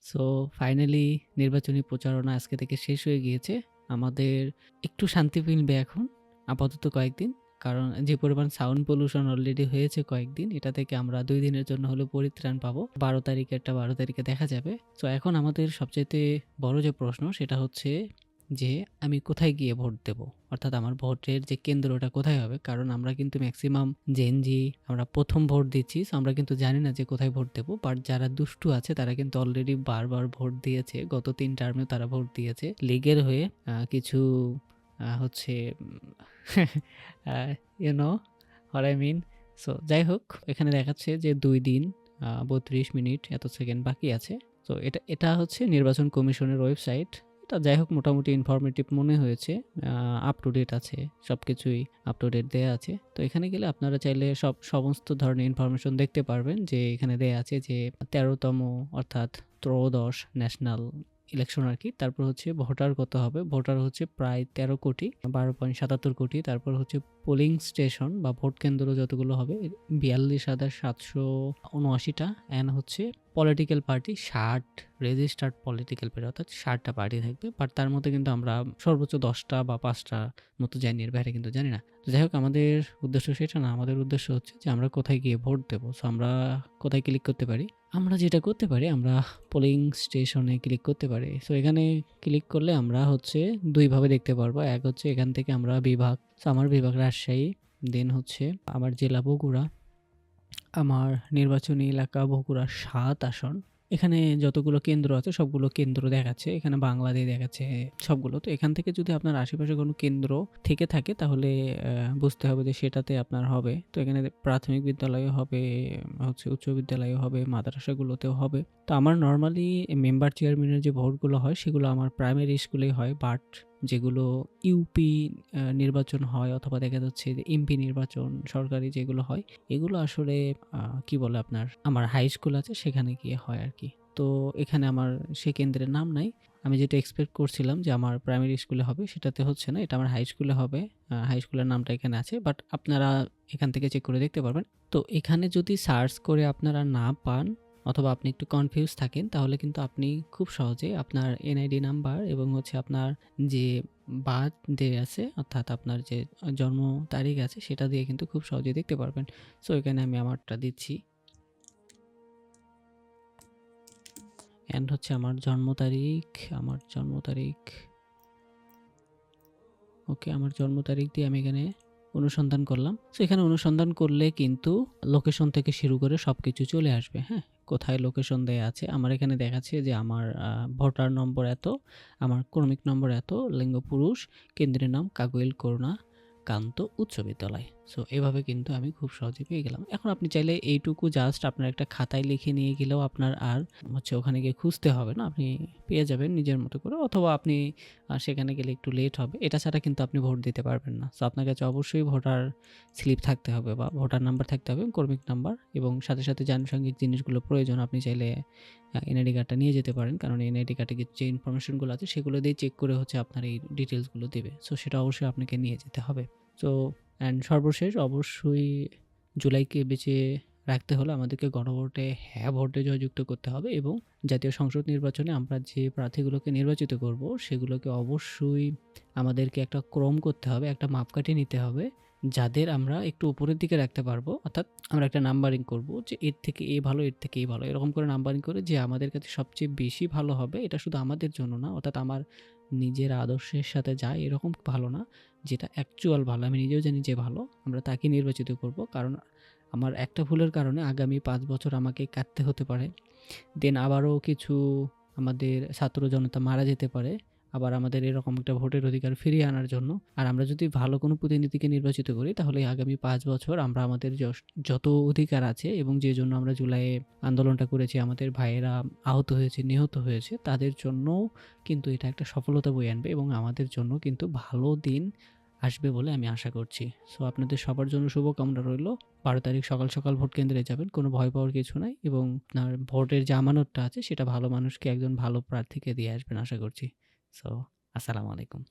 So finally নির্বাচনী প্রচারণা আজকে থেকে শেষ হয়ে গিয়েছে। আমাদের একটু শান্তি মিলবে এখন আপাতত কয়েকদিন। কারণ যে পরিমাণ সাউন্ড পলিউশন অলরেডি হয়েছে কয়েকদিন, এটা থেকে আমরা ২ দিনের জন্য হলেও পরিত্রাণ পাবো। ১২ তারিখেরটা ১২ তারিখে দেখা যাবে। সো এখন আমাদের সবচাইতে বড় যে প্রশ্ন সেটা হচ্ছে যে আমি কোথায় গিয়ে ভোট দেব? অর্থাৎ আমার ভোটের যে কেন্দ্রটা কোথায় হবে? কারণ আমরা কিন্তু মেক্সিমাম জেন জি আমরা ১ম ভোট দিচ্ছি। সো আমরা কিন্তু জানি না যে কোথায় ভোট দেব। বাট যারা দুষ্টু আছে তারা কিন্তু অলরেডি বারবার ভোট দিয়েছে। গত ৩ টার্মেও তারা ভোট দিয়েছে। লীগের হয়ে কিছু হচ্ছে uh you know what I mean? So যাই হোক, এখানে দেখাচ্ছে যে ২ দিন ৩২ মিনিট এত সেকেন্ড বাকি আছে। তো এটা হচ্ছে নির্বাচন কমিশনের ওয়েবসাইট। এটা যাই হোক মোটামুটি ইনফরমেটিভ মনে হয়েছে। আপ টু ডেট আছে। সবকিছুই আপ টু ডেট দেয়া আছে। তো এখানে গেলে আপনারা চাইলে সমস্ত ধরনের ইনফরমেশন দেখতে পারবেন, যে এখানে দেয়া আছে যে ১৩তম অর্থাৎ ত্রয়োদশ ন্যাশনাল ইলেকশন আরকি। তারপর হচ্ছে ভোটার কত হবে? ভোটার হচ্ছে প্রায় ১৩ কোটি, ১২.৭৭ কোটি। তারপর হচ্ছে পোলিং স্টেশন বা ভোট কেন্দ্র যতগুলো হবে ৪২,৭৭৯টা। অ্যান্ড হচ্ছে political party ৬০, registered political party অর্থাৎ ৬০টা পার্টি থাকবে। বাট তার মধ্যে কিন্তু আমরা সর্বোচ্চ ১০টা বা ৫টা মতো জানি, এর বাইরে কিন্তু জানি না। তো যাই হোক, আমাদের উদ্দেশ্য সেটা না। আমাদের উদ্দেশ্য হচ্ছে যে আমরা কোথায় গিয়ে ভোট দেবো। সো আমরা কোথায় ক্লিক করতে পারি? আমরা যেটা করতে পারি, আমরা পোলিং স্টেশনে ক্লিক করতে পারি। সো এখানে ক্লিক করলে আমরা হচ্ছে ২ ভাবে দেখতে পারবো। এক হচ্ছে এখান থেকে আমরা বিভাগ, সো আমার বিভাগ রাজশাহী, দেন হচ্ছে আমার জেলা বগুড়া, আমার নির্বাচনী এলাকা বগুড়া ৭ আসন। এখানে যতগুলো কেন্দ্র আছে সবগুলো কেন্দ্র দেখাচ্ছে। এখানে বাংলা দিয়ে দেখাচ্ছে সবগুলো। তো এখান থেকে যদি আপনার আশেপাশে কোনো কেন্দ্র থেকে থাকে তাহলে বুঝতে হবে যে সেটাতে আপনার হবে। তো এখানে প্রাথমিক বিদ্যালয়ও হবে, হচ্ছে উচ্চ বিদ্যালয়ও হবে, মাদ্রাসাগুলোতেও হবে। তো আমার নরমালি মেম্বার চেয়ারম্যানের যে ভোটগুলো হয় সেগুলো আমার প্রাইমারি স্কুলেই হয়। বাট যেগুলো ইউপি নির্বাচন হয় অথবা দেখা যাচ্ছে যে এমপি নির্বাচন সরকারি যেগুলো হয়, এগুলো আসলে কি বলে আপনার আমার হাই স্কুল আছে সেখানে গিয়ে হয় আরকি। তো এখানে আমার সে কেন্দ্রের নাম নাই। আমি যেটা এক্সপেক্ট করছিলাম যে আমার প্রাইমারি স্কুলে হবে সেটাতে হচ্ছে না। এটা আমার হাই স্কুলে হবে। হাই স্কুলের নামটা এখানে আছে। বাট আপনারা এখান থেকে চেক করে দেখতে পারবেন। তো এখানে যদি সার্চ করে আপনারা না পান অথবা আপনি একটু কনফিউজ থাকেন, তাহলে কিন্তু আপনি খুব সহজে আপনার এনআইডি নাম্বার এবং হচ্ছে আপনার যে বার্থ ডে আছে অর্থাৎ আপনার যে জন্ম তারিখ আছে সেটা দিয়ে কিন্তু খুব সহজেই দেখতে পারবেন। সো এখানে আমি আমারটা দিচ্ছি। অ্যান্ড হচ্ছে আমার জন্ম তারিখ, ওকে, আমার জন্ম তারিখ দিয়ে আমি এখানে অনুসন্ধান করলাম। সো এখানে অনুসন্ধান করলে কিন্তু লোকেশন থেকে শুরু করে সবকিছু চলে আসবে। হ্যাঁ, কোথায় লোকেশন দেয়া আছে আমার এখানে দেখাচ্ছে যে আমার ভোটার নম্বর এত, আমার ক্রমিক নম্বর এত, লিঙ্গ পুরুষ, কেন্দ্রের নাম কাগুইল করুণা কান্ত উচ্চ বিদ্যালয়। সো এভাবে কিন্তু আমি খুব সহজে পেয়ে গেলাম। এখন আপনি চাইলে এইটুকু জাস্ট আপনার একটা খাতায় লিখে নিয়ে গেলেও আপনার আর হচ্ছে ওখানে গিয়ে খুঁজতে হবে না। আপনি পেয়ে যাবেন নিজের মতো করে, অথবা আপনি সেখানে গেলে একটু লেট হবে। এটা ছাড়া কিন্তু আপনি ভোট দিতে পারবেন না। সো আপনার কাছে অবশ্যই ভোটার স্লিপ থাকতে হবে বা ভোটার নাম্বার থাকতে হবে, কর্মী নাম্বার, এবং সাথে, সাথে যে আনুষঙ্গিক জিনিসগুলো প্রয়োজন আপনি চাইলে এনআইডি কার্ডটা নিয়ে যেতে পারেন। কারণ এনআইডি কার্ডে যে ইনফরমেশনগুলো আছে সেগুলো দিয়ে চেক করে হচ্ছে আপনার এই ডিটেইলসগুলো দিবে। সো সেটা অবশ্যই আপনাকে নিয়ে যেতে হবে। সো অ্যান্ড সর্বশেষ অবশ্যই জুলাইকে বেঁচে রাখতে হলে আমাদেরকে গণভোটে হ্যাঁ ভোটে জয়যুক্ত করতে হবে, এবং জাতীয় সংসদ নির্বাচনে আমরা যে প্রার্থীগুলোকে নির্বাচিত করব সেগুলোকে অবশ্যই আমাদেরকে একটা ক্রম করতে হবে, একটা মাপকাঠি নিতে হবে যাদের আমরা একটু উপরের দিকে রাখতে পারবো। অর্থাৎ আমরা একটা নাম্বারিং করব যে এর থেকে এ ভালো, এর থেকে এ ভালো, এরকম করে নাম্বারিং করে যে আমাদের কাছে সবচেয়ে বেশি ভালো হবে, এটা শুধু আমাদের জন্য না, অর্থাৎ আমার নিজের আদর্শের সাথে যায় এরকম ভালো না, যেটা অ্যাকচুয়াল ভালো, আমি নিজেও জানি যে ভালো, আমরা তাকে নির্বাচিত করব। কারণ আমার একটা ভুলের কারণে আগামী ৫ বছর আমাকে কাটতে হতে পারে। দেন আবারও কিছু আমাদের ছাত্র জনতা মারা যেতে পারে। আবার আমাদের এরকম একটা ভোটের অধিকার ফিরিয়ে আনার জন্য। আর আমরা যদি ভালো কোনো প্রতিনিধিকে নির্বাচিত করি তাহলে আগামী ৫ বছর আমরা আমাদের যত অধিকার আছে এবং যে জন্য আমরা জুলাইয়ে আন্দোলনটা করেছি, আমাদের ভাইয়েরা আহত হয়েছে, নিহত হয়েছে, তাদের জন্যও কিন্তু এটা একটা সফলতা বয়ে আনবে এবং আমাদের জন্য কিন্তু ভালো দিন আসবে বলে আমি আশা করছি। সো আপনাদের সবার জন্য শুভকামনা রইল। ১২ তারিখ সকাল, সকাল ভোট কেন্দ্রে যাবেন। কোনো ভয় পাওয়ার কিছু নাই, এবং আপনার ভোটের যে আমানতটা আছে সেটা ভালো মানুষকে, একজন ভালো প্রার্থীকে দিয়ে আসবেন আশা করছি। সো আসসালামু আলাইকুম।